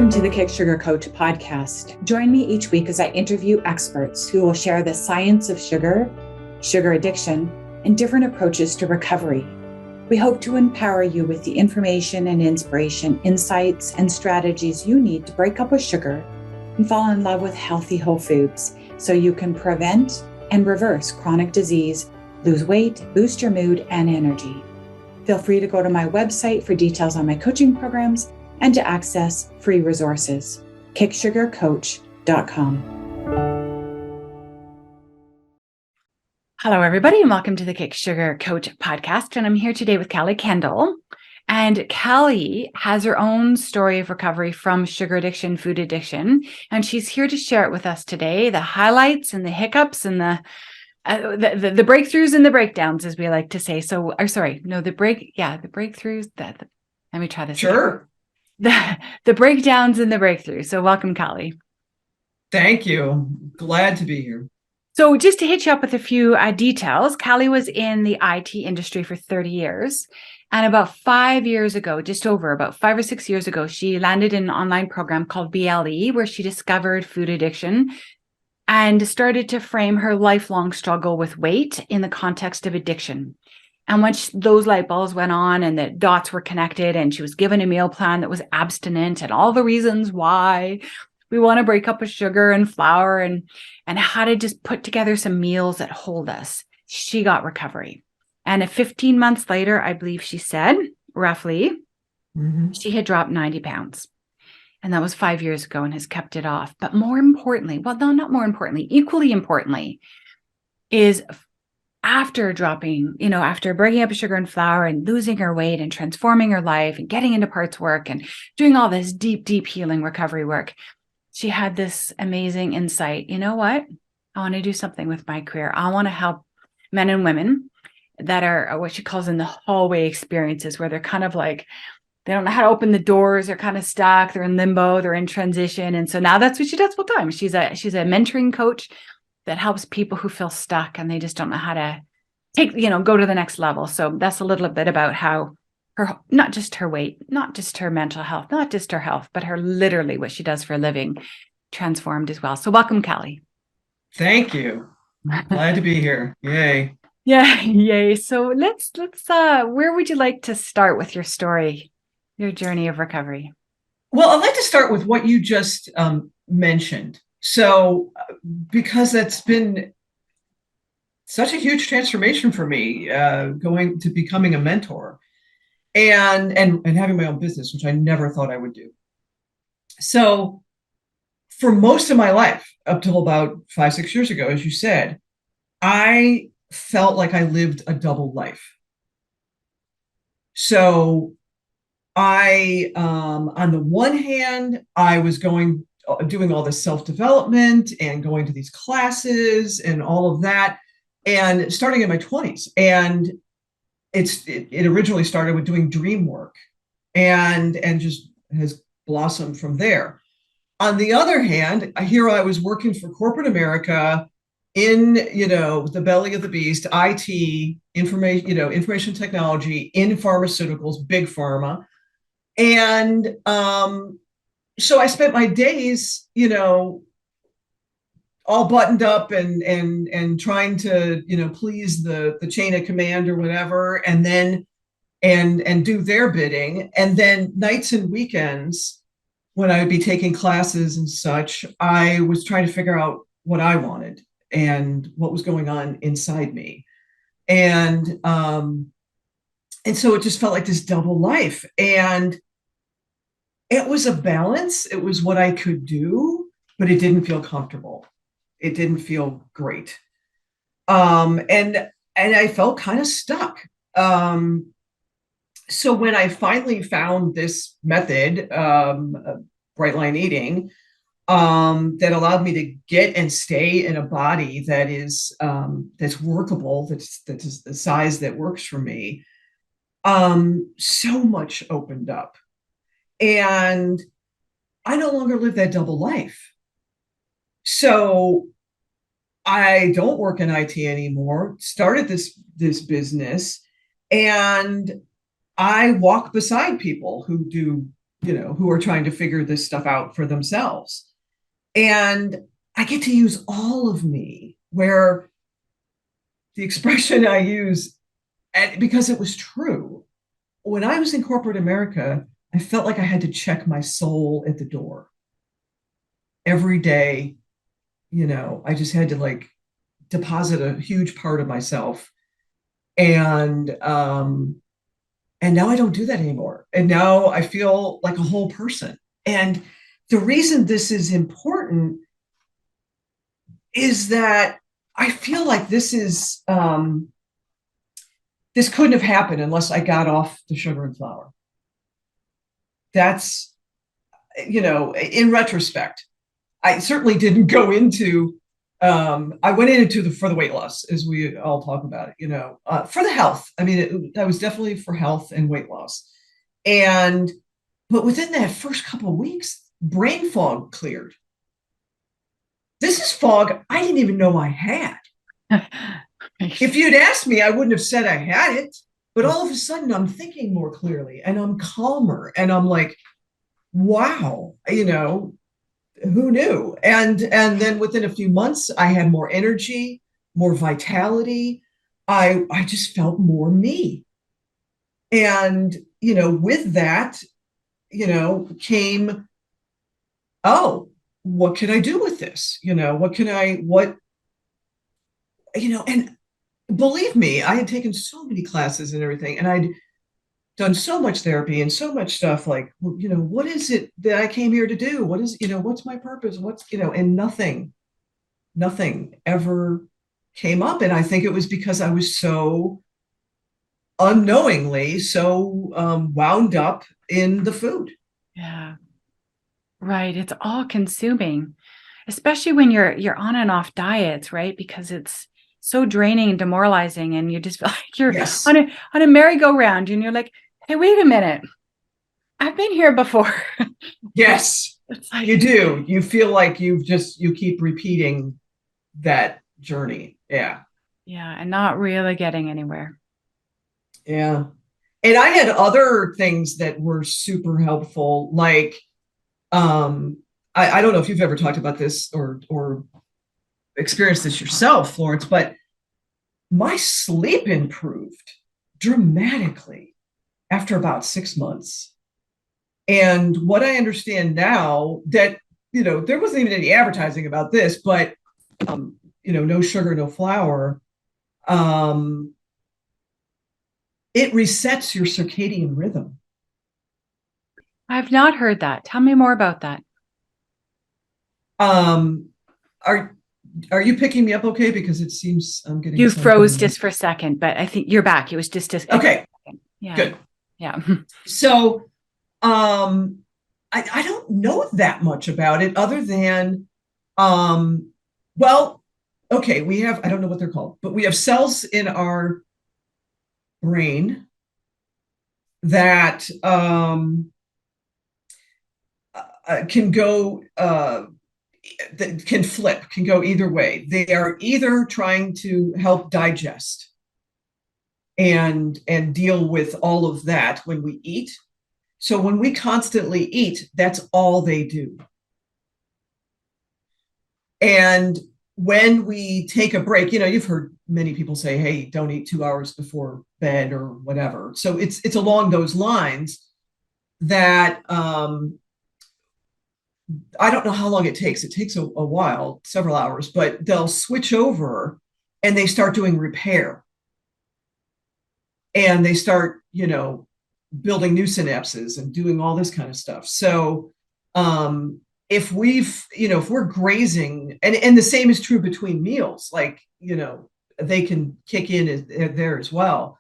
Welcome to the Kick Sugar Coach podcast. Join me each week as I interview experts who will share the science of sugar, sugar addiction, and different approaches to recovery. We hope to empower you with the information and inspiration, insights, and strategies you need to break up with sugar and fall in love with healthy whole foods so you can prevent and reverse chronic disease, lose weight, boost your mood and energy. Feel free to go to my website for details on my coaching programs and to access free resources, kicksugarcoach.com. Hello, everybody, and welcome to the Kick Sugar Coach podcast. And I'm here today with Kallie Kendle. And Kallie has her own story of recovery from sugar addiction, food addiction. And she's here to share it with us today, the highlights and the hiccups and the breakthroughs and the breakdowns, as we like to say. The breakthroughs. Let me try this. Sure. The breakdowns and the breakthroughs. So welcome, Kallie. Thank you. Glad to be here. So just to hit you up with a few details, Kallie was in the IT industry for 30 years. And about 5 years ago, about 5 or 6 years ago, she landed in an online program called BLE, where she discovered food addiction and started to frame her lifelong struggle with weight in the context of addiction. And once those light bulbs went on and the dots were connected and she was given a meal plan that was abstinent and all the reasons why we want to break up with sugar and flour and how to just put together some meals that hold us, she got recovery. And 15 months later, I believe she said, roughly, she had dropped 90 pounds. And that was 5 years ago and has kept it off. But more importantly, equally importantly, is after dropping, after breaking up sugar and flour and losing her weight and transforming her life and getting into parts work and doing all this deep, deep healing recovery work, she had this amazing insight. You know what? I want to do something with my career. I want to help men and women that are what she calls in the hallway experiences, where they're kind of like, they don't know how to open the doors. They're kind of stuck. They're in limbo. They're in transition. And so now that's what she does full time. She's a mentoring coach that helps people who feel stuck and they just don't know how to go to the next level. So that's a little bit about how her, not just her weight, not just her mental health, not just her health, but her literally what she does for a living transformed as well. So welcome, Kallie. Thank you. Glad to be here. Yay. Yeah. Yay. So let's where would you like to start with your story, your journey of recovery? Well, I'd like to start with what you just mentioned. So, because that's been such a huge transformation for me, going to becoming a mentor and having my own business, which I never thought I would do. So, for most of my life, up till about 5-6 years ago, as you said, I felt like I lived a double life. So, on the one hand, I was doing all this self-development and going to these classes and all of that, and starting in my 20s. And it originally started with doing dream work and just has blossomed from there. On the other hand, here I was working for corporate America in, the belly of the beast, IT, information technology, in pharmaceuticals, big pharma. And so I spent my days, all buttoned up and trying to, please the chain of command or whatever, and then and do their bidding. And then nights and weekends, when I would be taking classes and such, I was trying to figure out what I wanted and what was going on inside me. And so it just felt like this double life. And it was a balance. It was what I could do, but it didn't feel comfortable. It didn't feel great. And I felt kind of stuck. So when I finally found this method, bright line eating, that allowed me to get and stay in a body that is that's workable, that is the size that works for me, so much opened up. And I no longer live that double life. So I don't work in IT anymore, started this business, and I walk beside people who do who are trying to figure this stuff out for themselves. And I get to use all of me, where the expression I use, and because it was true, when I was in corporate America, I felt like I had to check my soul at the door every day. I just had to like deposit a huge part of myself. And now I don't do that anymore. And now I feel like a whole person. And the reason this is important is that I feel like this couldn't have happened unless I got off the sugar and flour. That's, in retrospect, I certainly didn't go into, I went into for the weight loss, as we all talk about it, for the health. I mean, that was definitely for health and weight loss. But within that first couple of weeks, brain fog cleared. This is fog I didn't even know I had. If you'd asked me, I wouldn't have said I had it, but all of a sudden I'm thinking more clearly and I'm calmer and I'm like, wow, who knew? And then within a few months, I had more energy, more vitality. I just felt more me. And, with that, came, oh, what can I do with this? And believe me, I had taken so many classes and everything, and I'd done so much therapy and so much stuff like, well, what is it that I came here to do? What's my purpose? And nothing ever came up. And I think it was because I was so unknowingly wound up in the food. Yeah. Right. It's all consuming, especially when you're on and off diets, right? Because it's so draining and demoralizing, and you just feel like you're Yes. on a merry-go-round, and you're like, hey, wait a minute. I've been here before. Yes. It's like, you do. You feel like you keep repeating that journey. Yeah. Yeah. And not really getting anywhere. Yeah. And I had other things that were super helpful, like I don't know if you've ever talked about this or experienced this yourself, Florence, but my sleep improved dramatically after about 6 months. And what I understand now, that there wasn't even any advertising about this, but no sugar, no flour, it resets your circadian rhythm. I've not heard that. Tell me more about that. Are you picking me up okay? Because it seems I'm getting You froze just for a second, but I think you're back. It was just okay. Yeah. Good. Yeah. So I don't know that much about it other than well, okay, we have, I don't know what they're called, but we have cells in our brain that can go that can flip, can go either way. They are either trying to help digest and deal with all of that when we eat. So when we constantly eat, that's all they do. And when we take a break, you've heard many people say, hey, don't eat 2 hours before bed or whatever. So it's along those lines that I don't know how long it takes. It takes a while, several hours, but they'll switch over and they start doing repair. And they start, building new synapses and doing all this kind of stuff. So if we're grazing, and the same is true between meals, like, they can kick in there as well.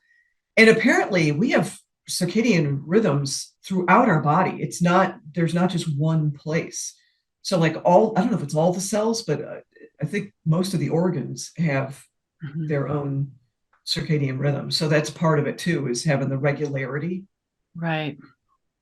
And apparently we have circadian rhythms throughout our body. There's not just one place. So like I don't know if it's all the cells, but I think most of the organs have their own circadian rhythm. So that's part of it too, is having the regularity. Right.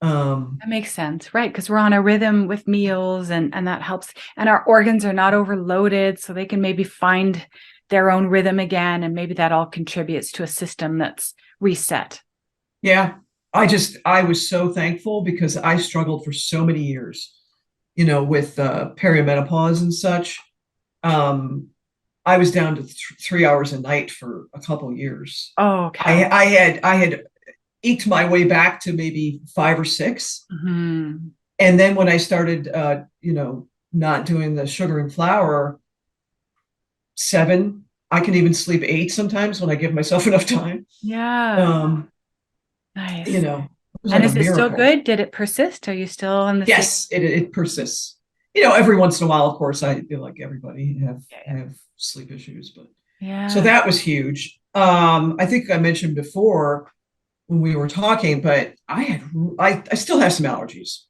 That makes sense, right? Because we're on a rhythm with meals, and that helps. And our organs are not overloaded, so they can maybe find their own rhythm again, and maybe that all contributes to a system that's reset. Yeah. I was so thankful because I struggled for so many years, with perimenopause and such. Um, I was down to 3 hours a night for a couple of years. Oh, I had eked my way back to maybe 5 or 6. Mm-hmm. And then when I started, not doing the sugar and flour, 7. I can even sleep 8 sometimes when I give myself enough time. Yeah. Um, Nice. it was And like a is it still miracle. good? Did it persist? Are you still in the same? Yes, it persists. Every once in a while, of course, I feel like everybody Yeah. have sleep issues, but so Yeah. that was huge. I think I mentioned before when we were talking, but I still have some allergies.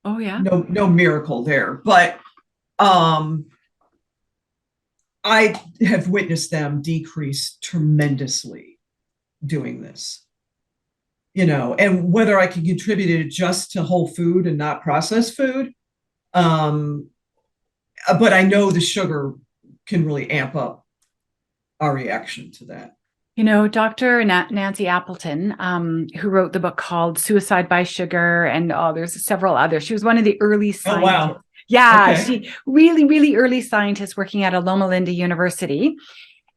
Oh, yeah. No miracle there, but um, I have witnessed them decrease tremendously doing this. And whether I can contribute it just to whole food and not processed food, um, but I know the sugar can really amp up our reaction to that. Dr. Nancy Appleton, who wrote the book called Suicide by Sugar, and there's several others. She was one of the early Oh, scientists. wow. Yeah, Okay. she really, really early scientist working at a Loma Linda University.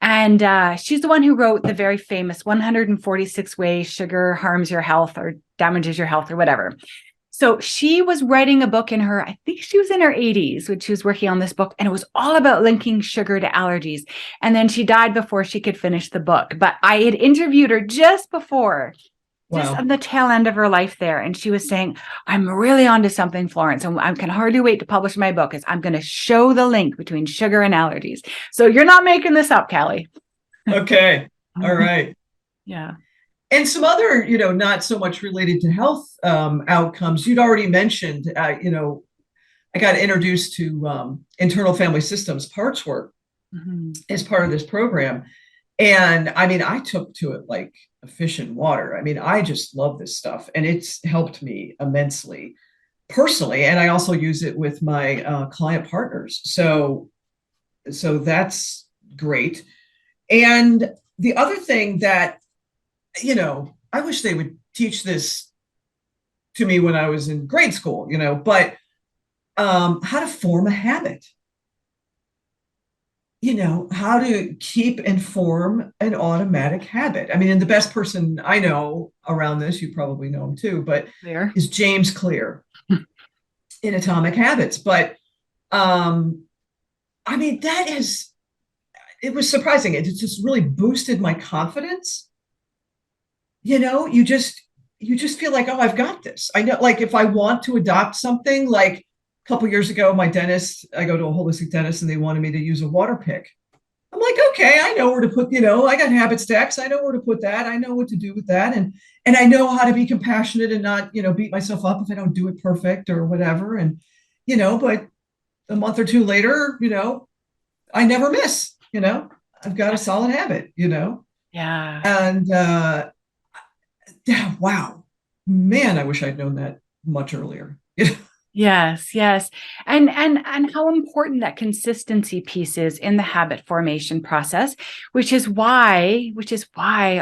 And she's the one who wrote the very famous 146 ways sugar harms your health or damages your health or whatever. So she was writing a book I think she was in her 80s when she was working on this book, and it was all about linking sugar to allergies. And then she died before she could finish the book. But I had interviewed her just Wow. on the tail end of her life there. And she was saying, I'm really onto something, Florence, and I can hardly wait to publish my book. I'm going to show the link between sugar and allergies. So you're not making this up, Kallie. Okay. All right. Yeah. And some other, not so much related to health outcomes. You'd already mentioned, I got introduced to internal family systems parts work as part of this program. And I mean, I took to it like a fish in water. I mean, I just love this stuff, and it's helped me immensely personally. And I also use it with my client partners. So that's great. And the other thing that, I wish they would teach this to me when I was in grade school, but how to form a habit, how to keep and form an automatic habit. I mean, and the best person I know around this, you probably know him too, but There. is James Clear in Atomic Habits. But I mean, it was surprising. It just really boosted my confidence. You just feel like, oh, I've got this. I know, like if I want to adopt something, like a couple years ago, my dentist, I go to a holistic dentist and they wanted me to use a water pick. I'm like, okay, I know where to put, I got habit stacks. I know where to put that. I know what to do with that. And I know how to be compassionate and not, beat myself up if I don't do it perfect or whatever. And, but a month or two later, I never miss, I've got a solid habit, Yeah. and yeah, wow, man, I wish I'd known that much earlier. Yes, yes. And how important that consistency piece is in the habit formation process, which is why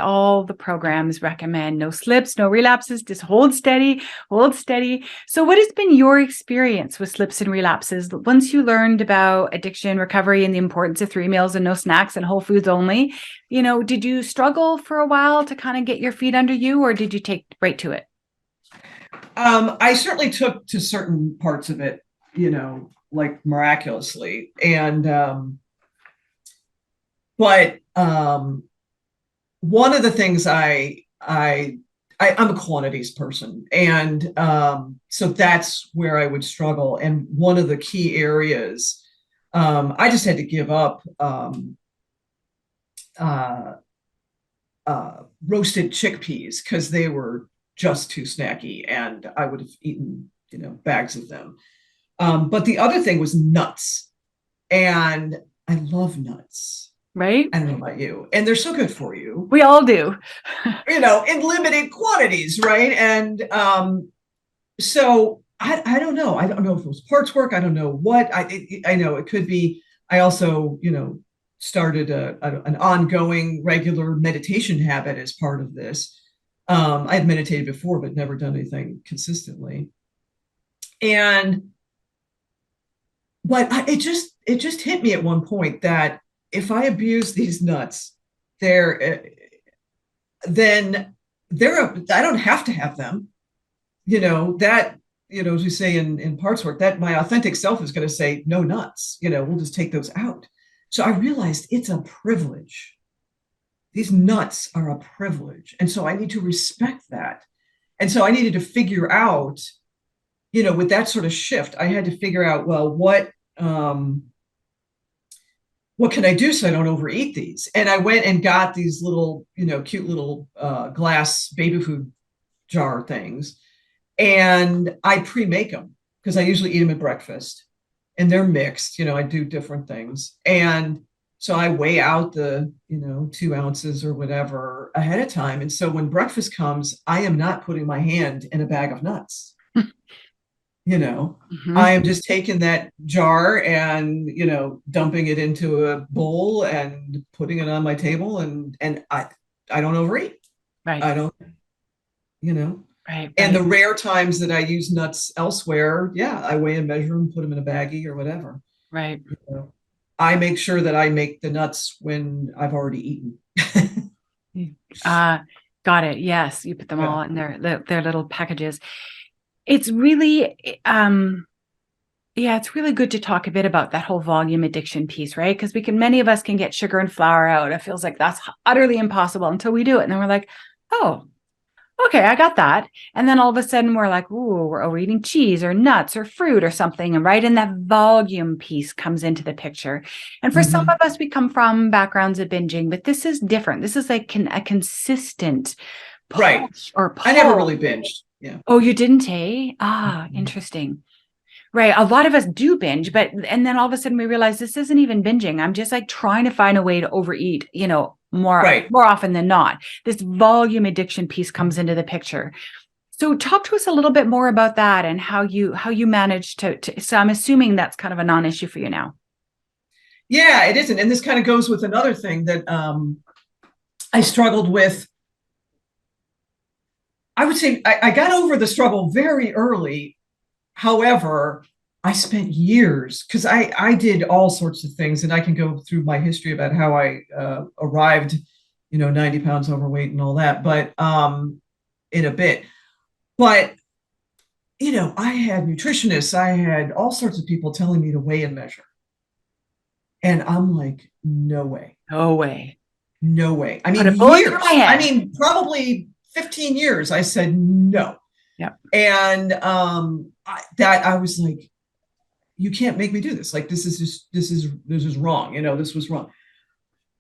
all the programs recommend no slips, no relapses, just hold steady, hold steady. So what has been your experience with slips and relapses once you learned about addiction recovery and the importance of 3 meals and no snacks and whole foods only? Did you struggle for a while to kind of get your feet under you, or did you take right to it? I certainly took to certain parts of it, like miraculously. And but one of the things I'm a quantities person, and so that's where I would struggle. And one of the key areas, I just had to give up uh, roasted chickpeas because they were just too snacky, and I would have eaten, bags of them. But the other thing was nuts, and I love nuts. Right? I don't know about you, and they're so good for you, We all do. in limited quantities, right? And so I don't know. I don't know if it was parts work. I don't know what. I know it could be. I also, started an ongoing regular meditation habit as part of this. I had meditated before, but never done anything consistently. And but it just hit me at one point that if I abuse these nuts, they're then I don't have to have them. That, as we say in parts work, that my authentic self is going to say no nuts. We'll just take those out. So I realized it's a privilege. These nuts are a privilege, and so I need to respect that. And so I needed to figure out, with that sort of shift, I had to figure out, well, what can I do so I don't overeat these? And I went and got these little, cute little glass baby food jar things. And I pre-make them because I usually eat them at breakfast, and they're mixed. I do different things. And so I weigh out the, 2 ounces or whatever ahead of time. And so when breakfast comes, I am not putting my hand in a bag of nuts. Mm-hmm. I am just taking that jar and, dumping it into a bowl and putting it on my table, and I don't overeat. Right. I don't, Right. And the rare times that I use nuts elsewhere, yeah, I weigh and measure them, put them in a baggie or whatever. Right. I make sure that I make the nuts when I've already eaten. Got it. Yes, you put them all in their little packages. It's really, it's really good to talk a bit about that whole volume addiction piece, right? Because many of us can get sugar and flour out. It feels like that's utterly impossible until we do it. And then we're like, oh, okay, I got that. And then all of a sudden we're like, ooh, we're eating cheese or nuts or fruit or something. And right in that volume piece comes into the picture. And for some of us, we come from backgrounds of binging, but this is different. This is like a consistent push or pull. I never really binged. Yeah. Oh, you didn't, eh? Interesting. Right. A lot of us do binge, and then all of a sudden we realize this isn't even binging. I'm just like trying to find a way to overeat, more often than not. This volume addiction piece comes into the picture. So talk to us a little bit more about that and how you managed to so I'm assuming that's kind of a non-issue for you now. Yeah, it isn't. And this kind of goes with another thing that I struggled with. I would say I got over the struggle very early. However, I spent years because I did all sorts of things, and I can go through my history about how I arrived, 90 pounds overweight and all that, but in a bit. But, I had nutritionists, I had all sorts of people telling me to weigh and measure. And I'm like, no way. No way. No way. I mean, years. I mean, probably 15 years. I said no. Yeah. And I was like, you can't make me do this. Like, this is wrong. This was wrong.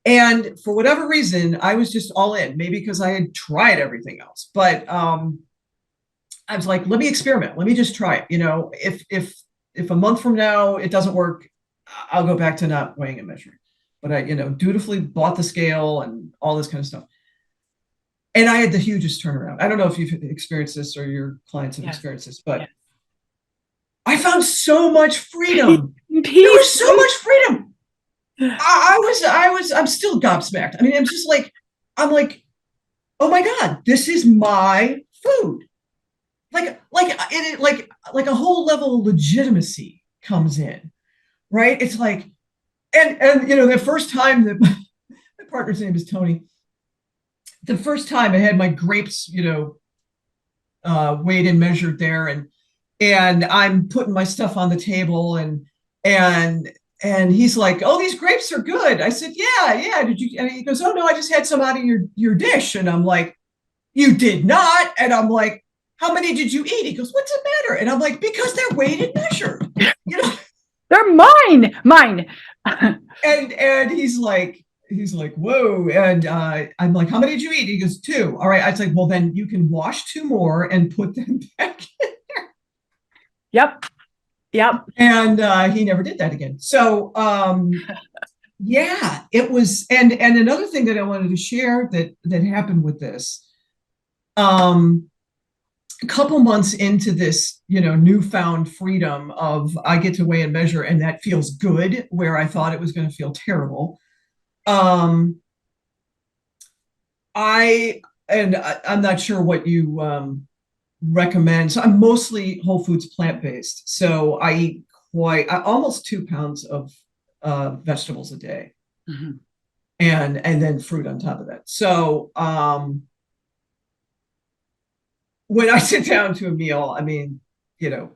And for whatever reason, I was just all in, maybe because I had tried everything else, but I was like, let me experiment. Let me just try it. If a month from now it doesn't work, I'll go back to not weighing and measuring. But I, dutifully bought the scale and all this kind of stuff. And I had the hugest turnaround. I don't know if you've experienced this or your clients have experienced this, but I found so much freedom. There was so much freedom. I'm still gobsmacked. I mean, I'm like, oh my God, this is my food. Like a whole level of legitimacy comes in, right? It's like, and the first time that my partner's name is Tony. The first time I had my grapes, weighed and measured there, and I'm putting my stuff on the table, and he's like, "Oh, these grapes are good." I said, "Yeah. Did you?" And he goes, "Oh no, I just had some out of your dish." And I'm like, "You did not?" And I'm like, "How many did you eat?" He goes, "What's the matter?" And I'm like, "Because they're weighed and measured. They're mine." And he's like, whoa. And I'm like, how many did you eat? He goes, 2. All right. I was like, well, then you can wash 2 more and put them back in there. Yep. And he never did that again. So yeah, it was. And another thing that I wanted to share that happened with this, a couple months into this, newfound freedom of I get to weigh and measure, and that feels good, where I thought it was going to feel terrible. I and I'm not sure what you recommend. So I'm mostly whole foods plant-based. So I eat almost 2 pounds of vegetables a day, Mhm. and then fruit on top of that. So when I sit down to a meal, I mean, you know,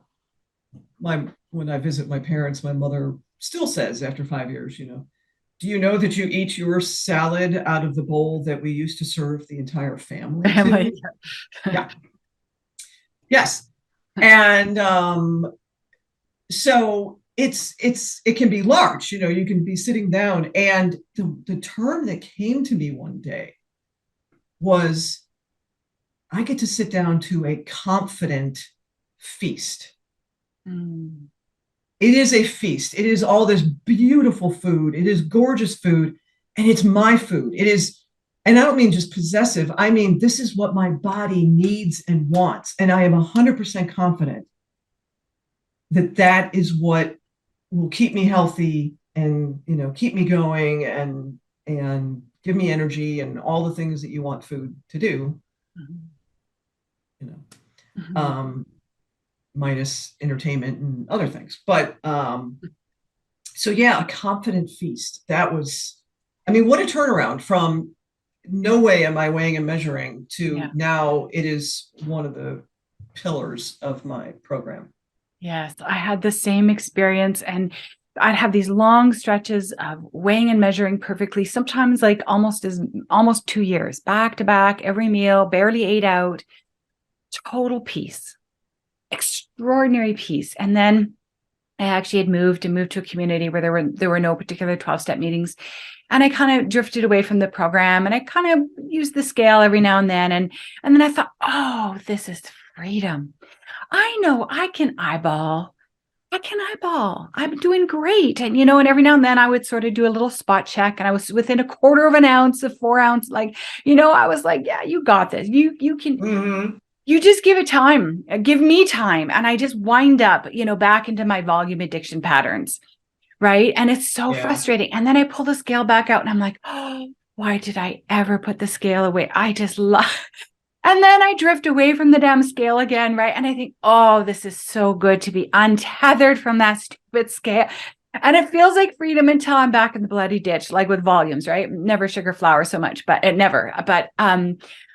my when I visit my parents, my mother still says after 5 years, do you know that you eat your salad out of the bowl that we used to serve the entire family Family. to? Yeah. Yes. And so it can be large, you can be sitting down. And the term that came to me one day was, I get to sit down to a confident feast. Mm. It is a feast. It is all this beautiful food. It is gorgeous food, and it's my food. It is, and I don't mean just possessive. I mean, this is what my body needs and wants. And I am 100% confident that that is what will keep me healthy and, keep me going and give me energy and all the things that you want food to do, Mhm. you know, Mhm. um, minus entertainment and other things. But so yeah, a confident feast. That was, I mean, what a turnaround from no way am I weighing and measuring Yeah. to now it is one of the pillars of my program. Yes, I had the same experience, and I'd have these long stretches of weighing and measuring perfectly, sometimes like almost 2 years, back to back, every meal, barely ate out, total peace, extraordinary peace. And then I actually had moved to a community where there were no particular 12-step meetings. And I kind of drifted away from the program, and I kind of used the scale every now and then. And then I thought, oh, this is freedom. I know I can eyeball. I'm doing great. And every now and then I would sort of do a little spot check, and I was within a quarter of an ounce of 4 ounce. I was like, yeah, you got this. You can, Mm-hmm. you just give it time, give me time. And I just wind up, back into my volume addiction patterns. Right. And it's so Yeah. frustrating. And then I pull the scale back out and I'm like, oh, why did I ever put the scale away? I just love. And then I drift away from the damn scale again, right? And I think, oh, this is so good to be untethered from that stupid scale. And it feels like freedom until I'm back in the bloody ditch, like with volumes, right? Never sugar flour so much, but it never. But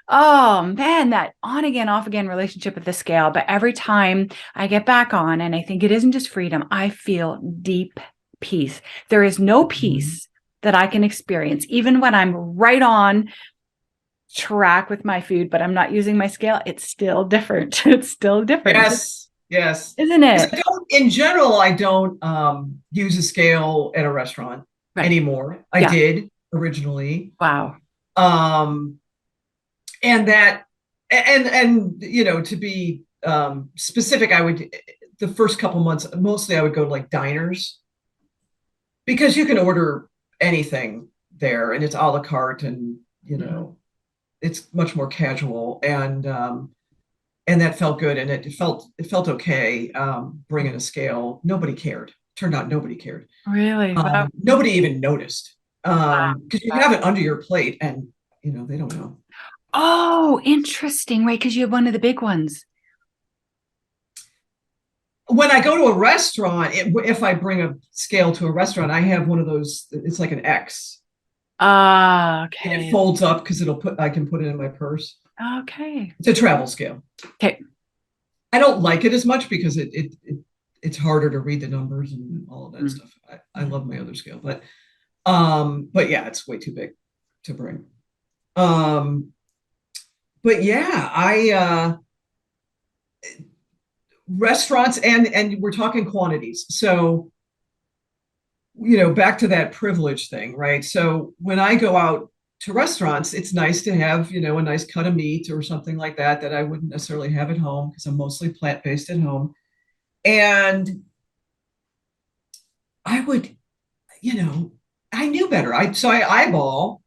oh man, that on again, off again relationship with the scale. But every time I get back on, and I think it isn't just freedom, I feel deep peace. There is no Mm-hmm. peace that I can experience, even when I'm right on track with my food, but I'm not using my scale. It's still different. It's still different, Yes. Yes. isn't Because it? in general, I don't use a scale at a restaurant Right. anymore. I Yeah. did originally. Wow. Um, and that, to be specific, I would, the first couple months, mostly I would go to like diners because you can order anything there and it's a la carte and, Mhm. it's much more casual. And that felt good, and it felt okay. Bringing a scale, nobody cared. Turned out nobody cared. Really? Wow. Nobody even noticed, Wow. because you have it under your plate, and they don't know. Oh, interesting. Right. Because you have one of the big ones. When I go to a restaurant, if I bring a scale to a restaurant, I have one of those. It's like an X, Ah, and it okay. folds up because I can put it in my purse. Okay. It's a travel scale. Okay. I don't like it as much because it's harder to read the numbers and all of that stuff. I Mhm. love my other scale, but yeah, it's way too big to bring. Um, but yeah, I restaurants, and we're talking quantities. So, back to that privilege thing, right? So when I go out to restaurants, it's nice to have, a nice cut of meat or something like that I wouldn't necessarily have at home because I'm mostly plant-based at home. And I would, you know, I knew better. I eyeball,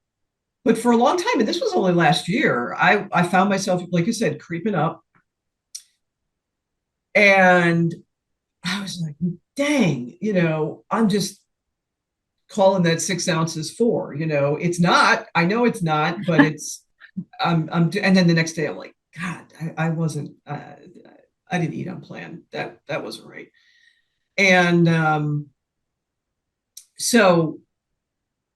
but for a long time, and this was only last year, I found myself, like you said, creeping up. And I was like, dang, I'm just calling that 6 ounces four. It's not. I know it's not, but it's. and then the next day I'm like, God, I wasn't, I didn't eat on plan. That wasn't right. And so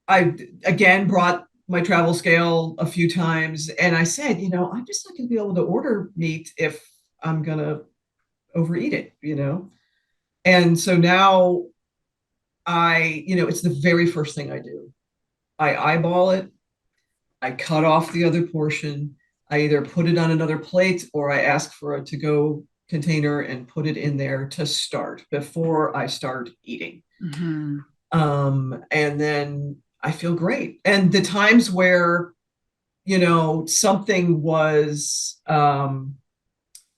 I again brought my travel scale a few times, and I said, I'm just not going to be able to order meat if I'm going to overeat it. And so now it's the very first thing I do. I eyeball it. I cut off the other portion. I either put it on another plate or I ask for a to-go container and put it in there to start before I start eating. Mm-hmm. And then I feel great. And the times where, something was,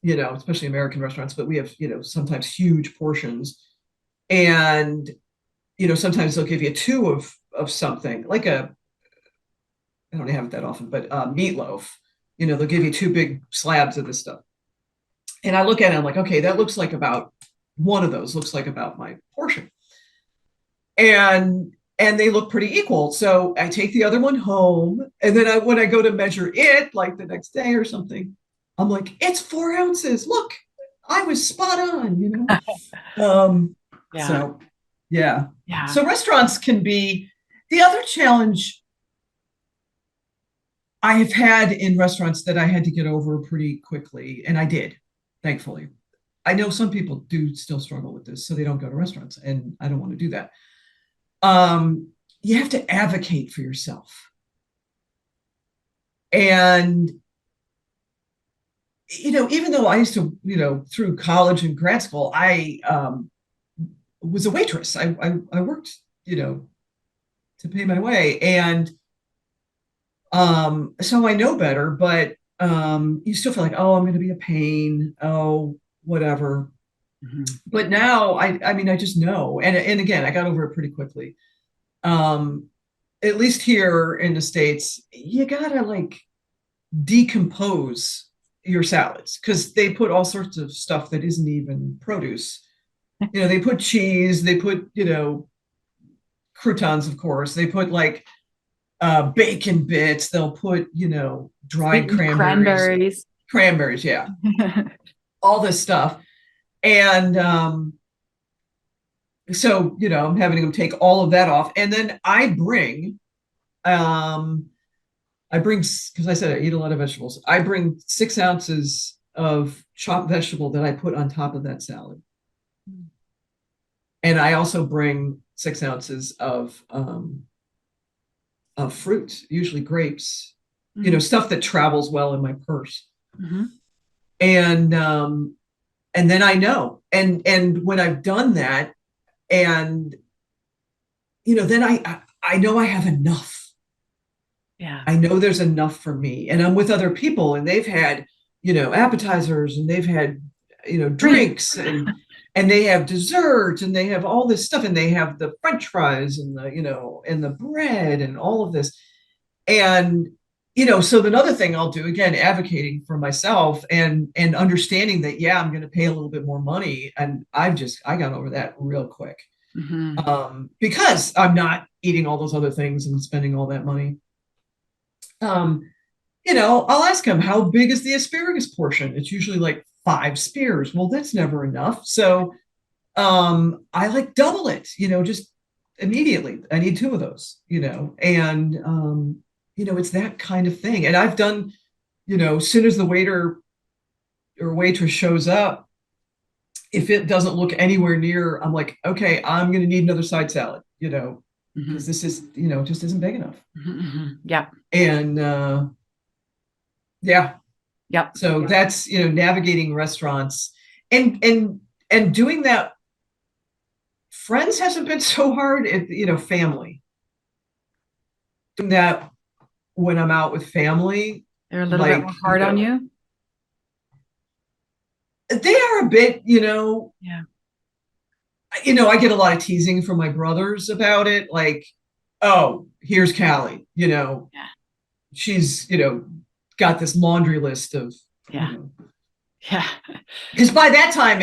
especially American restaurants, but we have, sometimes huge portions. And, sometimes they'll give you two of something like I don't have it that often, but meatloaf. They'll give you two big slabs of this stuff. And I look at it, I'm like, okay, that looks like about one of those looks like about my portion. And they look pretty equal. So I take the other one home, and then when I go to measure it, like the next day or something, I'm like, it's 4 ounces. Look, I was spot on. Yeah. So yeah. Yeah. So restaurants can be the other challenge I have had in restaurants that I had to get over pretty quickly, and I did, thankfully. I know some people do still struggle with this, so they don't go to restaurants, and I don't want to do that. You have to advocate for yourself. And, even though I used to, through college and grad school, I was a waitress. I worked, to pay my way. And so I know better, but you still feel like, oh, I'm going to be a pain. Oh, whatever. Mm-hmm. But now I just know. And again, I got over it pretty quickly. At least here in the States, you gotta like decompose your salads because they put all sorts of stuff that isn't even produce. They put cheese, they put, croutons, of course. They put like bacon bits. They'll put, dried cranberries. Cranberries, yeah. All this stuff. And so, I'm having them take all of that off. And then I bring, because I said I eat a lot of vegetables, I bring 6 ounces of chopped vegetable that I put on top of that salad. And I also bring 6 ounces of fruit, usually grapes, mm-hmm. Stuff that travels well in my purse. Mm-hmm. And then I know. And when I've done that, and then I know I have enough. Yeah. I know there's enough for me. And I'm with other people and they've had, appetizers and they've had, drinks and they have desserts and they have all this stuff and they have the French fries and and the bread and all of this. And, so another thing I'll do, again, advocating for myself and understanding that, yeah, I'm going to pay a little bit more money. And I got over that real quick. Mm-hmm. Because I'm not eating all those other things and spending all that money. I'll ask him, how big is the asparagus portion? It's usually like 5 spears. Well, that's never enough. So I like double it, just immediately. I need 2 of those, and it's that kind of thing. And I've done, as soon as the waiter or waitress shows up, if it doesn't look anywhere near, I'm like, okay, I'm going to need another side salad, because mm-hmm. this is, just isn't big enough. Mm-hmm. Yeah. And yeah. Yep. So yeah. That's, navigating restaurants and doing that. Friends hasn't been so hard. Family. Doing that when I'm out with family. They're a little bit more hard on you. They are a bit, Yeah. I get a lot of teasing from my brothers about it. Like, oh, here's Kallie, yeah. She's, got this laundry list of, yeah. Yeah. Because by that time,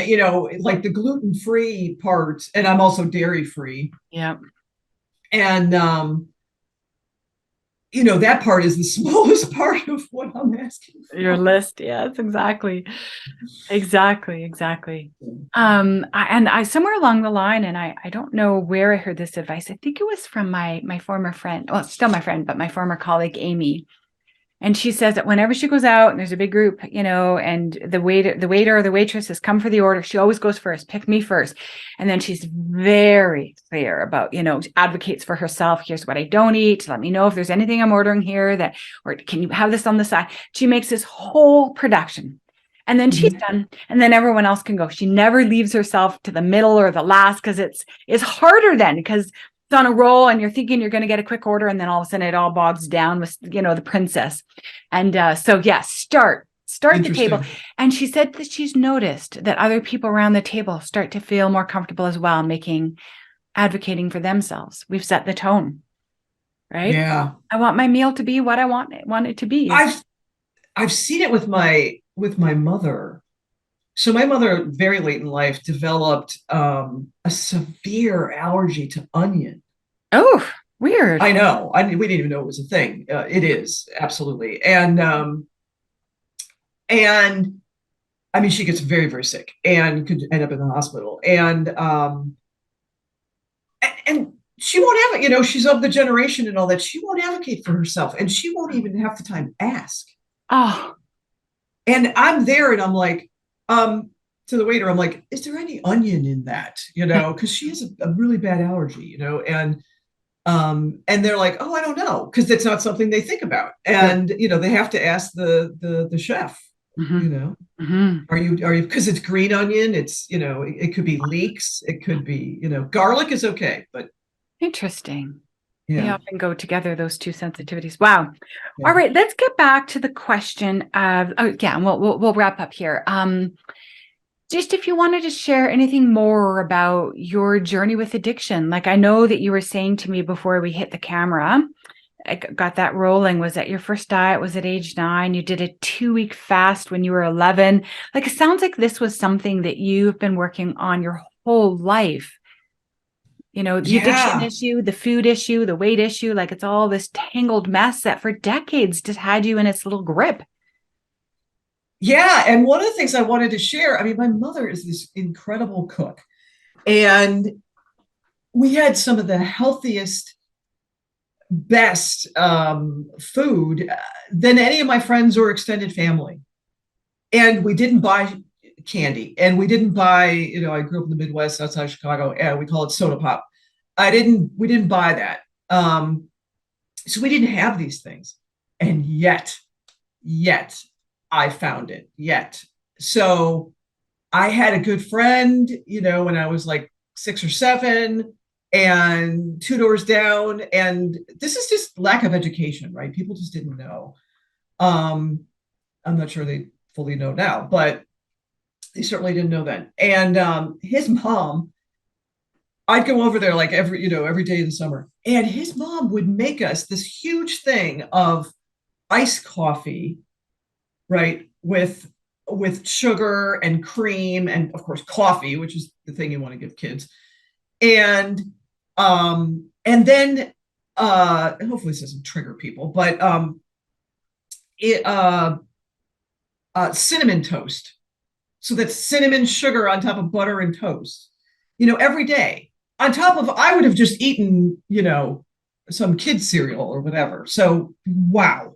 like the gluten-free part, and I'm also dairy-free. Yeah. And that part is the smallest part of what I'm asking Your for. list. Yes, exactly. Exactly. And I somewhere along the line, and I don't know where I heard this advice. I think it was from my former friend. Well, it's still my friend, but my former colleague, Amy. And she says that whenever she goes out and there's a big group, and the waiter or the waitress has come for the order, she always goes first, pick me first. And then she's very clear about, advocates for herself. Here's what I don't eat. Let me know if there's anything I'm ordering here or can you have this on the side? She makes this whole production. And then she's done. And then everyone else can go. She never leaves herself to the middle or the last because it's harder then because it's on a roll and you're thinking you're going to get a quick order and then all of a sudden it all bogs down with the princess. And so yeah, start the table. And she said that she's noticed that other people around the table start to feel more comfortable as well, advocating for themselves. We've set the tone, right? Yeah. I want my meal to be what I want it to be. I've seen it with my mother. So my mother, very late in life, developed a severe allergy to onion. Oh, weird. I know. We didn't even know it was a thing. It is absolutely, and I mean, she gets very, very sick and could end up in the hospital. And she won't have it. She's of the generation and all that. She won't advocate for herself, and she won't even half the time ask. Oh, and I'm there, and I'm like, to the waiter, I'm like, is there any onion in that? Because she has a really bad allergy. And they're like, oh, I don't know, because that's not something they think about. And they have to ask the chef. Are you because it's green onion, it's it could be leeks, it could be garlic is okay, but interesting. yeah. They often go together, those two sensitivities. Wow. Yeah. All right, let's get back to the question of we'll wrap up here. Just if you wanted to share anything more about your journey with addiction. Like I know that you were saying to me before we hit the camera, I got that rolling, was that your first diet was at age 9. You did a 2-week fast when you were 11. Like it sounds like this was something that you've been working on your whole life. The addiction issue, the food issue, the weight issue, like it's all this tangled mess that for decades just had you in its little grip. Yeah. And one of the things I wanted to share, I mean, my mother is this incredible cook, and we had some of the healthiest, best food than any of my friends or extended family. And we didn't buy candy, and we didn't buy, I grew up in the Midwest outside Chicago, and we call it soda pop. We didn't buy that. So we didn't have these things. And yet I found it yet. So I had a good friend, when I was like 6 or 7, and 2 doors down. And this is just lack of education, right? People just didn't know. I'm not sure they fully know now, but they certainly didn't know then. And his mom, I'd go over there like every day in the summer, and his mom would make us this huge thing of iced coffee, right? With sugar and cream and of course coffee, which is the thing you want to give kids. And then hopefully this doesn't trigger people, but cinnamon toast. So that's cinnamon sugar on top of butter and toast, every day. On top of, I would have just eaten, some kid cereal or whatever. So, wow.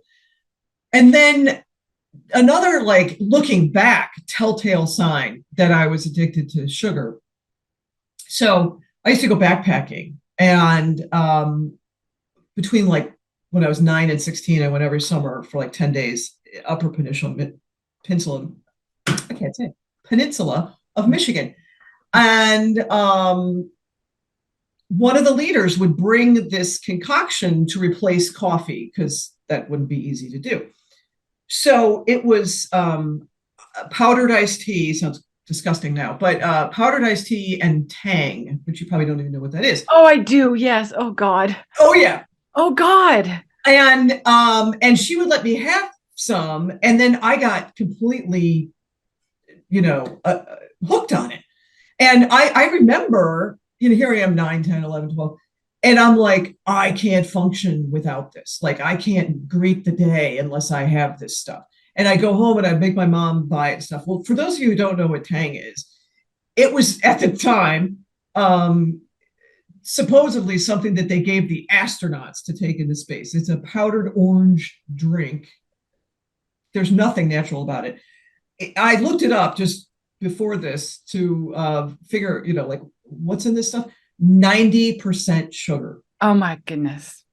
And then another, like, looking back, telltale sign that I was addicted to sugar. So I used to go backpacking, and between like when I was 9 and 16, I went every summer for like 10 days, Upper Peninsula, I can't say, Peninsula of Michigan. And one of the leaders would bring this concoction to replace coffee because that wouldn't be easy to do. So it was powdered iced tea. Sounds disgusting now, but powdered iced tea and Tang, which you probably don't even know what that is. Oh, I do. Yes. Oh God. Oh yeah. Oh God. And she would let me have some, and then I got completely, hooked on it. And I remember, here I am, 9, 10, 11, 12. And I'm like, I can't function without this. Like, I can't greet the day unless I have this stuff. And I go home and I make my mom buy it and stuff. Well, for those of you who don't know what Tang is, it was at the time um, supposedly something that they gave the astronauts to take into space. It's a powdered orange drink. There's nothing natural about it. I looked it up just before this to figure, like what's in this stuff. 90% sugar Oh my goodness.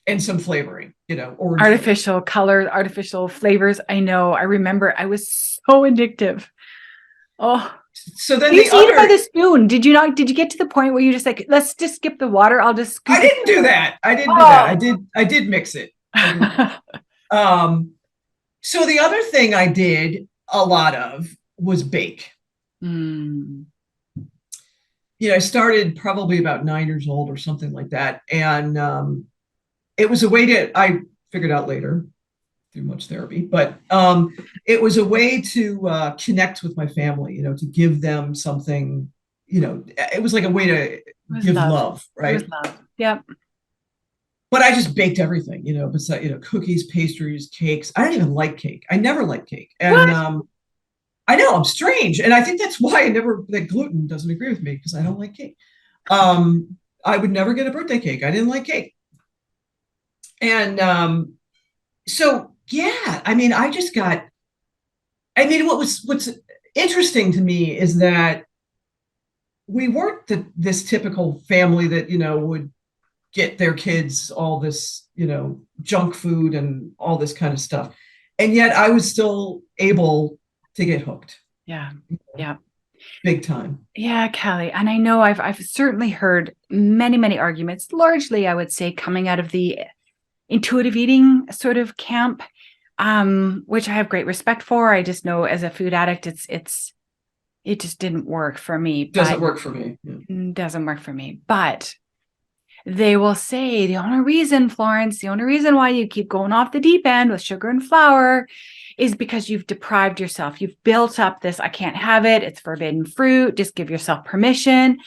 and some flavoring, orange Artificial colors, artificial flavors. I know. I remember I was so addictive. Oh, so then I used the to eat it by other the spoon. Did you not? Did you get to the point where you just like, let's just skip the water? I'll just I scoop it. didn't do that. I didn't do that. Oh. I did mix it. Um, so the other thing I did a lot of was bake. Mm. I started probably about 9 years old or something like that. And it was a way I figured out later through much therapy, but it was a way to connect with my family, to give them something, it was like a way to give love, It was right? love. Yep. But I just baked everything, besides, cookies, pastries, cakes. I don't even like cake. I never liked cake. And What? I know I'm strange. And I think that's why that gluten doesn't agree with me because I don't like cake. I would never get a birthday cake. I didn't like cake. And so, yeah, I mean, what's interesting to me is that we weren't this typical family that, would get their kids all this, junk food and all this kind of stuff. And yet I was still able to get hooked. Yeah. Yeah. Big time. Yeah, Kallie. And I know I've certainly heard many, many arguments, largely, I would say, coming out of the intuitive eating sort of camp, which I have great respect for. I just know as a food addict, it just didn't work for me. Doesn't work for me. Yeah. Doesn't work for me. But they will say the only reason, Florence, the only reason why you keep going off the deep end with sugar and flour is because you've deprived yourself. You've built up this, I can't have it. It's forbidden fruit. Just give yourself permission.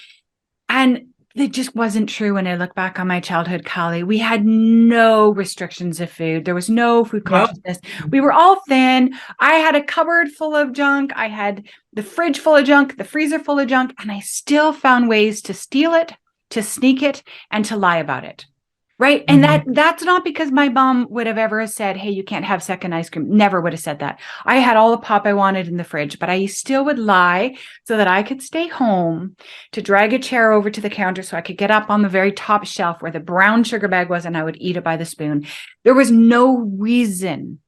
And it just wasn't true when I look back on my childhood, Kallie. We had no restrictions of food. There was no food consciousness. We were all thin. I had a cupboard full of junk. I had the fridge full of junk, the freezer full of junk, and I still found ways to steal it, to sneak it, and to lie about it. Right. And that's not because my mom would have ever said, hey, you can't have second ice cream. Never would have said that. I had all the pop I wanted in the fridge, but I still would lie so that I could stay home, to drag a chair over to the counter so I could get up on the very top shelf where the brown sugar bag was and I would eat it by the spoon. There was no reason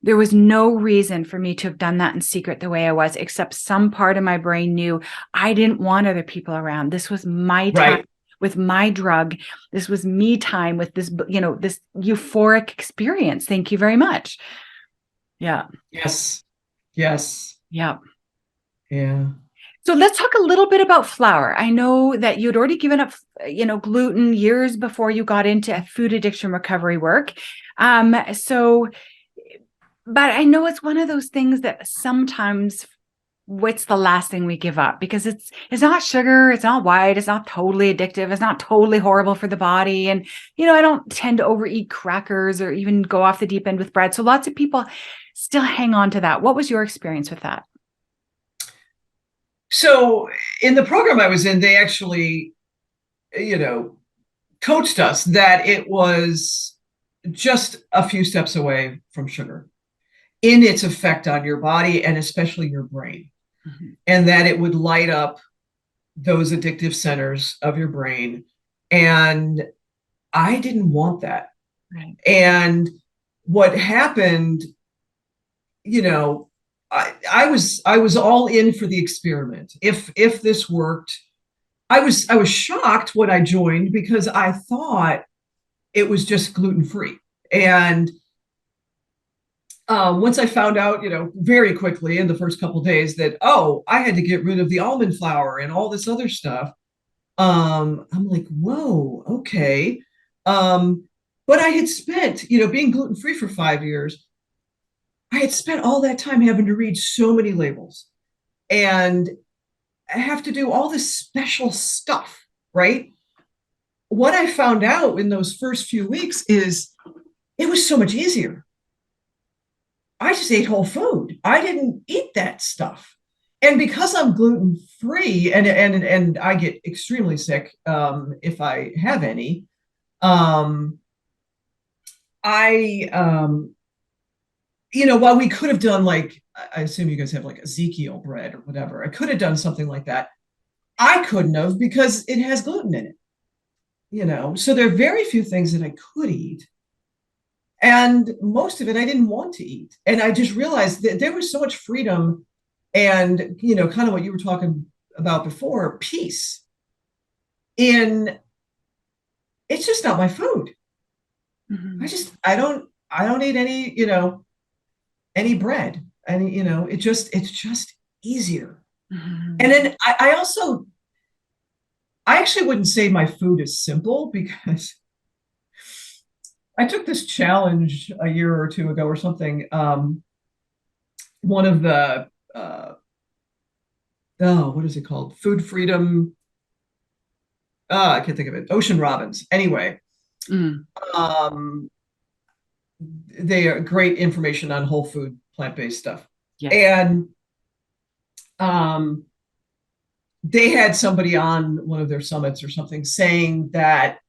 for me to have done that in secret the way I was, except some part of my brain knew I didn't want other people around. This was my time with my drug. This was me time with this, this euphoric experience. Thank you very much. Yeah. Yes. Yes. Yeah. Yeah. So let's talk a little bit about flour. I know that you'd already given up, gluten years before you got into food addiction recovery work. But I know it's one of those things that sometimes what's the last thing we give up, because it's not sugar, it's not white, it's not totally addictive, it's not totally horrible for the body. And, I don't tend to overeat crackers or even go off the deep end with bread. So lots of people still hang on to that. What was your experience with that? So in the program I was in, they actually, coached us that it was just a few steps away from sugar in its effect on your body and especially your brain. And that it would light up those addictive centers of your brain. And I didn't want that. Right. And what happened, I was all in for the experiment. If this worked, I was shocked when I joined because I thought it was just gluten-free. And once I found out, very quickly in the first couple of days that, I had to get rid of the almond flour and all this other stuff. I'm like, whoa, okay. But I had spent, being gluten-free for 5 years, I had spent all that time having to read so many labels and I have to do all this special stuff, right? what I found out in those first few weeks is it was so much easier. I just ate whole food. I didn't eat that stuff. And because I'm gluten free and I get extremely sick if I have any, um, I while we could have done like, I assume you guys have like Ezekiel bread or whatever. I could have done something like that. I couldn't have because it has gluten in it. So there are very few things that I could eat. And most of it I didn't want to eat. And I just realized that there was so much freedom and, kind of what you were talking about before, peace in it's just not my food. Mm-hmm. I don't eat any bread. And, it's just easier. Mm-hmm. And then I actually wouldn't say my food is simple because I took this challenge a year or two ago or something. One of the what is it called? Food Freedom. I can't think of it. Ocean Robins. Anyway, Mm. um, they are great information on whole food, plant-based stuff. Yes. And um, they had somebody on one of their summits or something saying that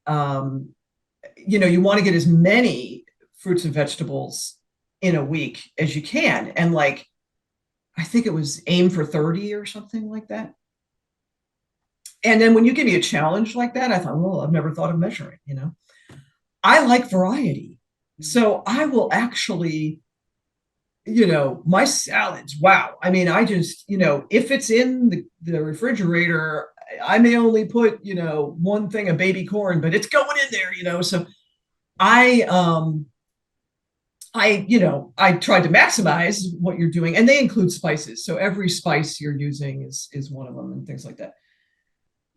you want to get as many fruits and vegetables in a week as you can. And like, I think it was aim for 30 or something like that. And then when you give me a challenge like that, I thought, well, I've never thought of measuring. I like variety. So I will actually, my salads, wow. I mean, I just, if it's in the refrigerator, I may only put, one thing of baby corn, but it's going in there. So I I tried to maximize what you're doing, and they include spices. So every spice you're using is one of them and things like that.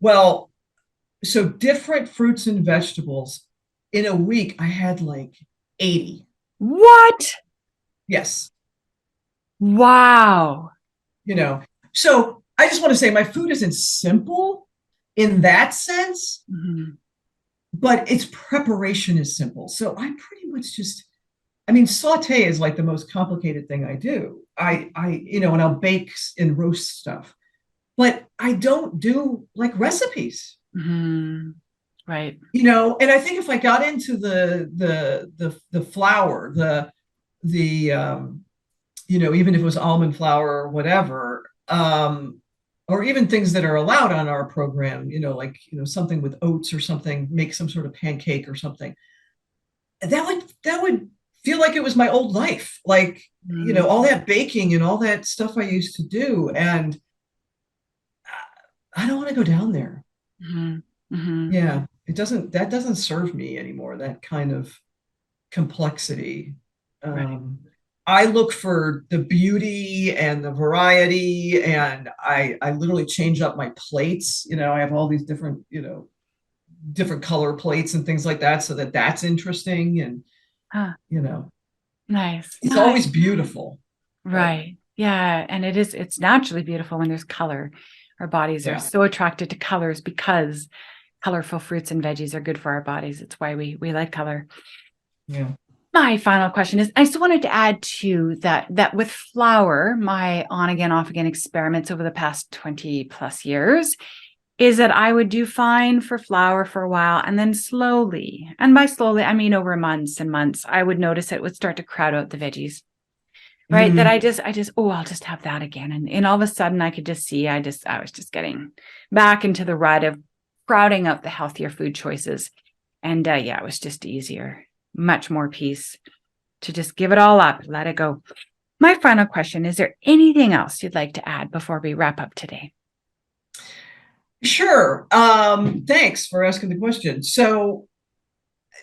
Well, so different fruits and vegetables in a week, I had like 80. What? Yes. Wow. You know, so I just want to say my food isn't simple in that sense, Mm-hmm. but its preparation is simple. So I pretty much I mean, saute is like the most complicated thing I do. And I'll bake and roast stuff, but I don't do like recipes. Mm-hmm. Right. And I think if I got into the flour, even if it was almond flour or whatever, or even things that are allowed on our program, like something with oats or something, make some sort of pancake or something. That would feel like it was my old life, like Mm-hmm. all that baking and all that stuff I used to do, and I don't want to go down there. Mm-hmm. Mm-hmm. Yeah, that doesn't serve me anymore. That kind of complexity. Right. Um, I look for the beauty and the variety, and I literally change up my plates. I have all these different color plates and things like that, so that's interesting, and Huh. you know, Nice. it's Nice. always beautiful. But Right. Yeah. And it's naturally beautiful when there's color. Our bodies are yeah, so attracted to colors because colorful fruits and veggies are good for our bodies. It's why we like color. yeah. My final question is, I still wanted to add to that with flour, my on again, off again experiments over the past 20 plus years is that I would do fine for flour for a while. And then slowly, and by slowly, I mean over months and months, I would notice it would start to crowd out the veggies. Right. That Mm, I'll just have that again. And all of a sudden I could just see, I was just getting back into the rut of crowding out the healthier food choices. And yeah, it was just easier, much more peace to just give it all up, let it go. My final question, is there anything else you'd like to add before we wrap up today? sure. Thanks for asking the question. So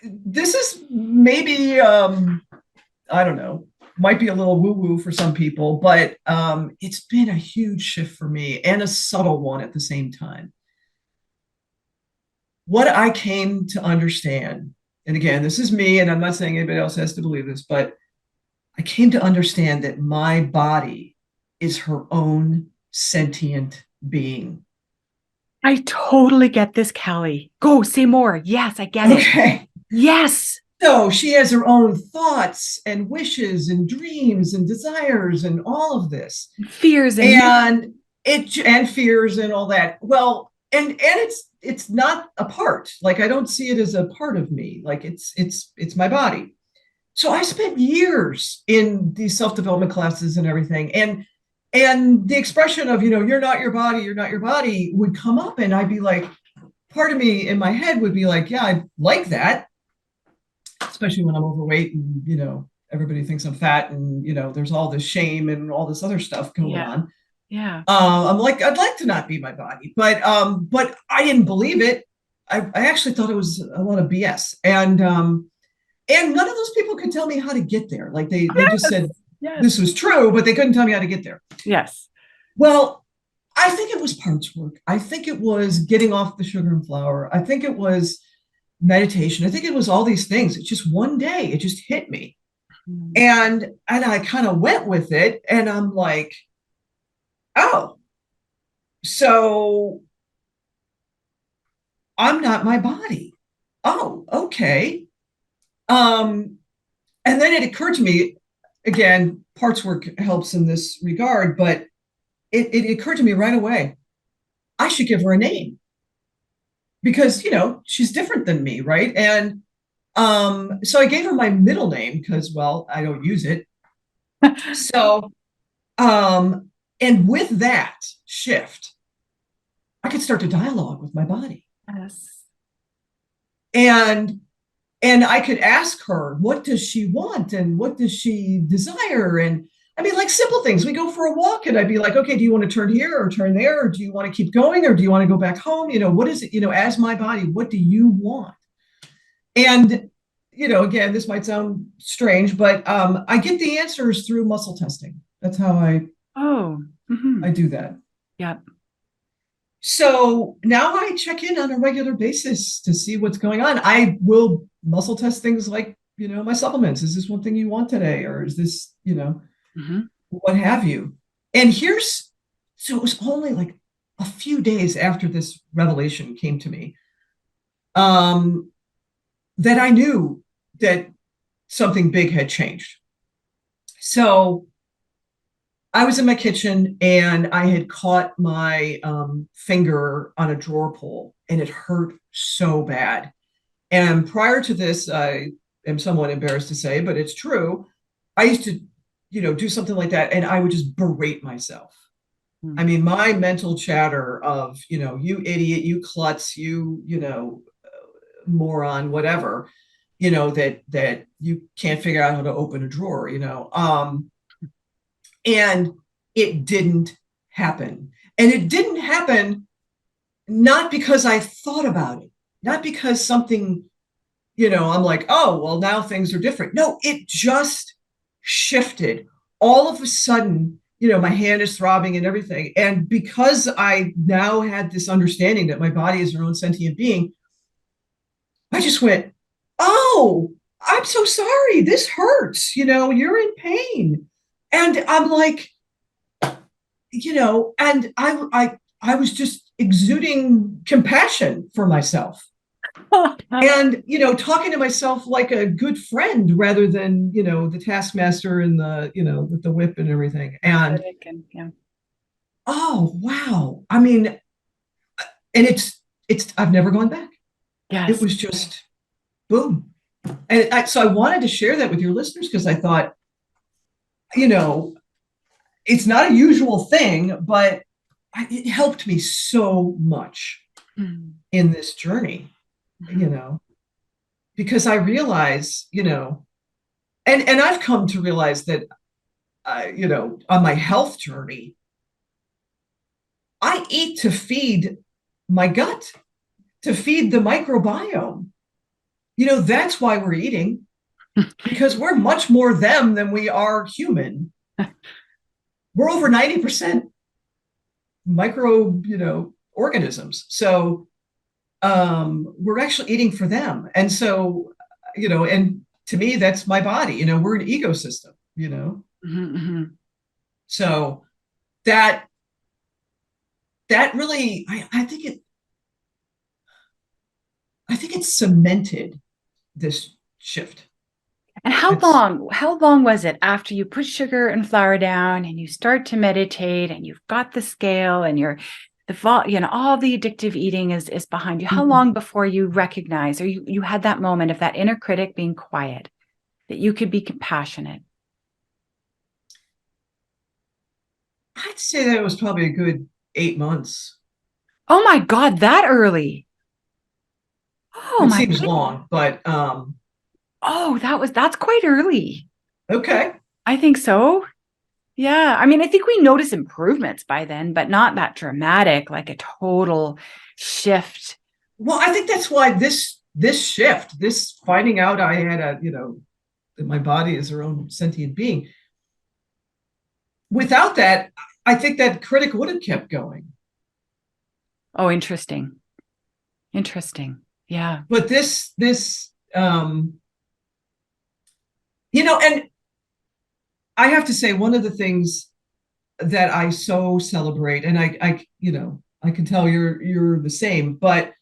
this is maybe I don't know, might be a little woo woo for some people, but it's been a huge shift for me and a subtle one at the same time. What I came to understand, and again, this is me, and I'm not saying anybody else has to believe this, but I came to understand that my body is her own sentient being. I totally get this, Callie. Go say more. Yes, I get it. Okay. Yes. So she has her own thoughts and wishes and dreams and desires and all of this. Fears and And fears and all that. Well, and it's not a part. Like I don't see it as a part of me. Like it's my body. So I spent years in these self-development classes and everything. And the expression of, you're not your body, you're not your body would come up. And I'd be like, part of me in my head would be like, yeah, I like that, especially when I'm overweight and, everybody thinks I'm fat and, there's all this shame and all this other stuff going on. Yeah. I'm like, I'd like to not be my body, but I didn't believe it. I actually thought it was a lot of BS. And none of those people could tell me how to get there. Like they just said this was true, but they couldn't tell me how to get there. Yes. Well, I think it was parts work. I think it was getting off the sugar and flour. I think it was meditation. I think it was all these things. It's just one day, it just hit me. And I kind of went with it. And I'm like, oh, so I'm not my body. Oh, okay. And then it occurred to me, again, parts work helps in this regard, but it occurred to me right away, I should give her a name because, she's different than me, right? And so I gave her my middle name because, well, I don't use it. So, and with that shift, I could start to dialogue with my body. Yes. And I could ask her, what does she want and what does she desire? And I mean, like simple things. We go for a walk and I'd be like, okay, do you want to turn here or turn there? Or do you want to keep going? Or do you want to go back home? What is it, as my body, what do you want? And, again, this might sound strange, but I get the answers through muscle testing. That's how I do that. Yeah. So now I check in on a regular basis to see what's going on. I will muscle test things like, my supplements. Is this one thing you want today? Or is this, what have you? And so it was only like a few days after this revelation came to me, that I knew that something big had changed. So I was in my kitchen and I had caught my finger on a drawer pull and it hurt so bad. And prior to this, I am somewhat embarrassed to say, but it's true. I used to, do something like that and I would just berate myself. I mean, my mental chatter of, you idiot, you klutz, you, moron, whatever, that you can't figure out how to open a drawer, and it didn't happen. And it didn't happen not because I thought about it, not because something, I'm like, oh, well, now things are different. No, it just shifted. All of a sudden, my hand is throbbing and everything. And because I now had this understanding that my body is her own sentient being, I just went, oh, I'm so sorry. This hurts. You're in pain. And I'm like, and I was just exuding compassion for myself. And, talking to myself like a good friend rather than, the taskmaster and the, with the whip and everything. And, oh, wow. I mean, and I've never gone back. Yes. It was just boom. And so I wanted to share that with your listeners because I thought, it's not a usual thing, but it helped me so much in this journey, because I realize, and I've come to realize that, on my health journey, I eat to feed my gut, to feed the microbiome. That's why we're eating, because we're much more them than we are human. We're over 90% micro, organisms. So we're actually eating for them. And so, and to me, that's my body. We're an ecosystem, So that really, I think I think it cemented this shift. And It's how long was it after you put sugar and flour down and you start to meditate and you've got the scale and all the addictive eating is behind you? How long before you recognize, or you had that moment of that inner critic being quiet, that you could be compassionate? I'd say that it was probably a good 8 months. Oh my God, that early. Oh It my seems goodness. long, but Oh, that's quite early. okay. I think so. Yeah. I mean, I think we notice improvements by then, but not that dramatic, like a total shift. Well, I think that's why this shift, this finding out I had that my body is her own sentient being. Without that, I think that critic would have kept going. Oh, interesting. Interesting. Yeah. But and I have to say one of the things that I so celebrate, and I can tell you're the same, but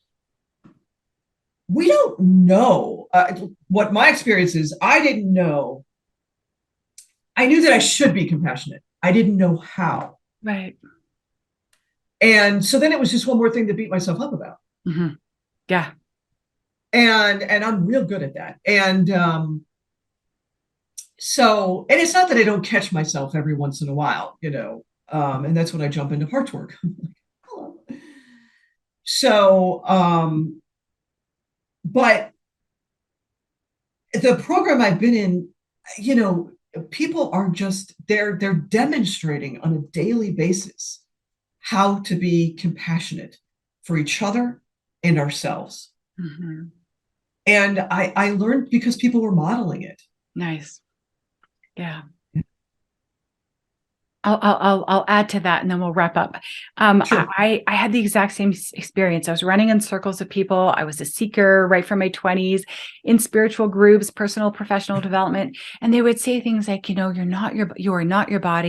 we don't know what my experience is. I didn't know. I knew that I should be compassionate. I didn't know how. Right. And so then it was just one more thing to beat myself up about. Mm-hmm. Yeah. And I'm real good at that. And and it's not that I don't catch myself every once in a while, and that's when I jump into heart work. So, but the program I've been in, people are just they're demonstrating on a daily basis how to be compassionate for each other and ourselves. Mm-hmm. And I learned because people were modeling it. Nice. Yeah. I'll add to that and then we'll wrap up. Sure. I had the exact same experience. I was running in circles of people. I was a seeker right from my 20s in spiritual groups, personal, professional development. And they would say things like, you are not your body.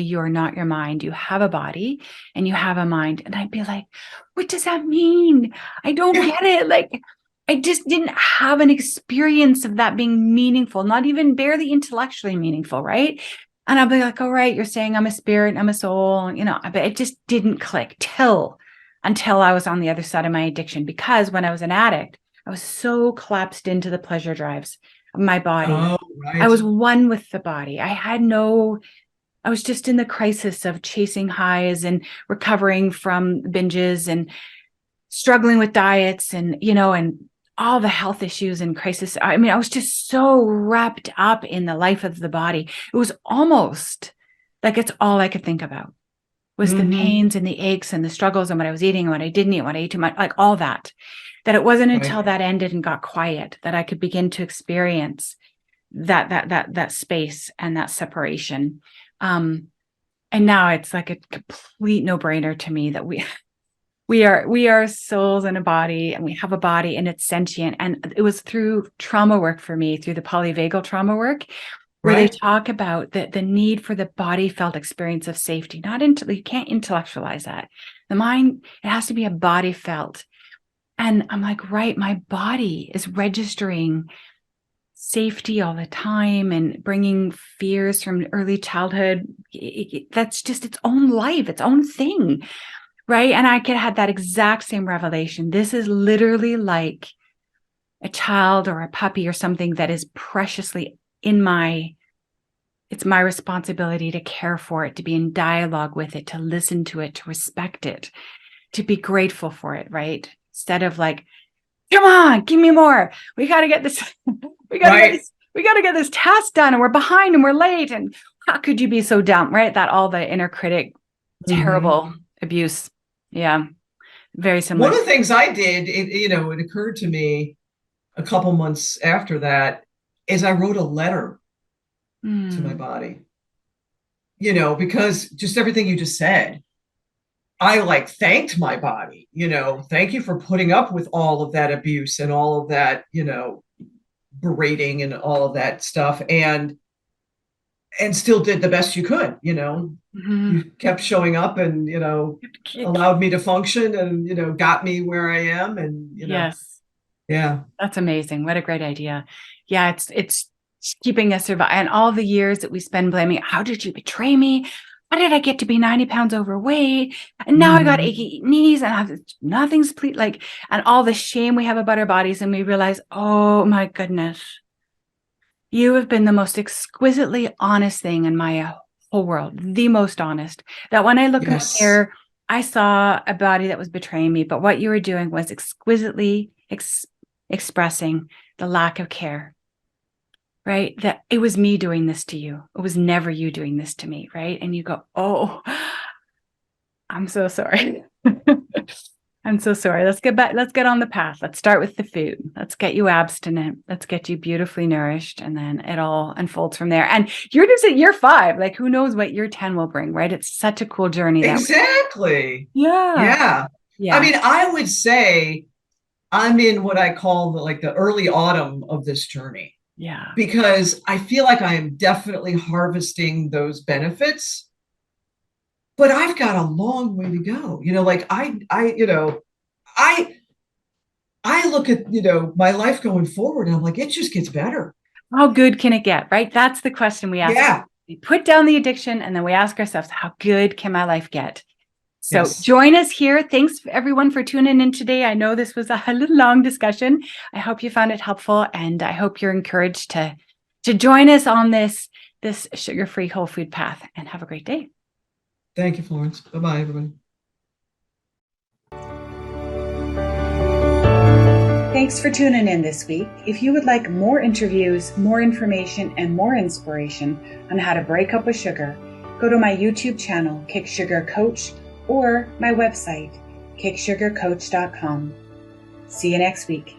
You are not your mind. You have a body and you have a mind. And I'd be like, what does that mean? I don't Yeah. get it. Like, I just didn't have an experience of that being meaningful, not even barely intellectually meaningful, right? And I'll be like, all right, you're saying I'm a spirit, I'm a soul, but it just didn't click until I was on the other side of my addiction. Because when I was an addict, I was so collapsed into the pleasure drives of my body. Oh, I right. was one with the body. I was just in the crisis of chasing highs and recovering from binges and struggling with diets and all the health issues and crisis. I mean, I was just so wrapped up in the life of the body. It was almost like it's all I could think about was the Mm-hmm. pains and the aches and the struggles and what I was eating and what I didn't eat, what I ate too much, like all that. That it wasn't until Right. that ended and got quiet that I could begin to experience that space and that separation. And now it's like a complete no-brainer to me that we are souls in a body, and we have a body and it's sentient. And it was through trauma work for me, through the polyvagal trauma work, where they Right. talk about the need for the body felt experience of safety. You can't intellectualize that. The mind, it has to be a body felt. And I'm like, right, my body is registering safety all the time and bringing fears from early childhood. That's just its own life, its own thing. Right. And I could have that exact same revelation. This is literally like a child or a puppy or something that is preciously it's my responsibility to care for it, to be in dialogue with it, to listen to it, to respect it, to be grateful for it. Right. Instead of like, come on, give me more. We got to get this. Right. We got to get this task done and we're behind and we're late. And how could you be so dumb? Right. That all the inner critic, Mm-hmm. terrible abuse. Yeah. Very One similar. of the things I did, it occurred to me a couple months after that, is I wrote a letter to my Mm, body, because just everything you just said, I like thanked my body, thank you for putting up with all of that abuse and all of that, berating and all of that stuff. And still did the best you could, mhm. you kept showing up and, allowed me to function and, got me where I am. And, Yes. Yeah. That's amazing. What a great idea. Yeah, it's keeping us survive. And all the years that we spend blaming, how did you betray me? How did I get to be 90 pounds overweight? And now I got Mhm. achy knees and I have nothing's like, and all the shame we have about our bodies. And we realize, oh my goodness, you have been the most exquisitely honest thing in my whole world, the most honest. That when I look in the Yes. mirror, I saw a body that was betraying me, but what you were doing was exquisitely expressing the lack of care, right? That it was me doing this to you. It was never you doing this to me, right? And you go, oh, I'm so sorry. I'm so sorry. Let's get back. Let's get on the path. Let's start with the food. Let's get you abstinent. Let's get you beautifully nourished. And then it all unfolds from there. And you're just at year 5. Like, who knows what year 10 will bring, right? It's such a cool journey that Exactly. yeah. Yeah. I Yeah. mean, I would say I'm in what I call the early autumn of this journey, Yeah. because I feel like I am definitely harvesting those benefits, but I've got a long way to go. I I look at, my life going forward and I'm like, it just gets better. How good can it get, right? That's the question we ask. Yeah. We put down the addiction and then we ask ourselves, how good can my life get? So Yes. join us here. Thanks everyone for tuning in today. I know this was a little long discussion. I hope you found it helpful, and I hope you're encouraged to join us on this sugar-free whole food path, and have a great day. Thank you, Florence. Bye-bye, everybody. Thanks for tuning in this week. If you would like more interviews, more information, and more inspiration on how to break up with sugar, go to my YouTube channel, Kick Sugar Coach, or my website, kicksugarcoach.com. See you next week.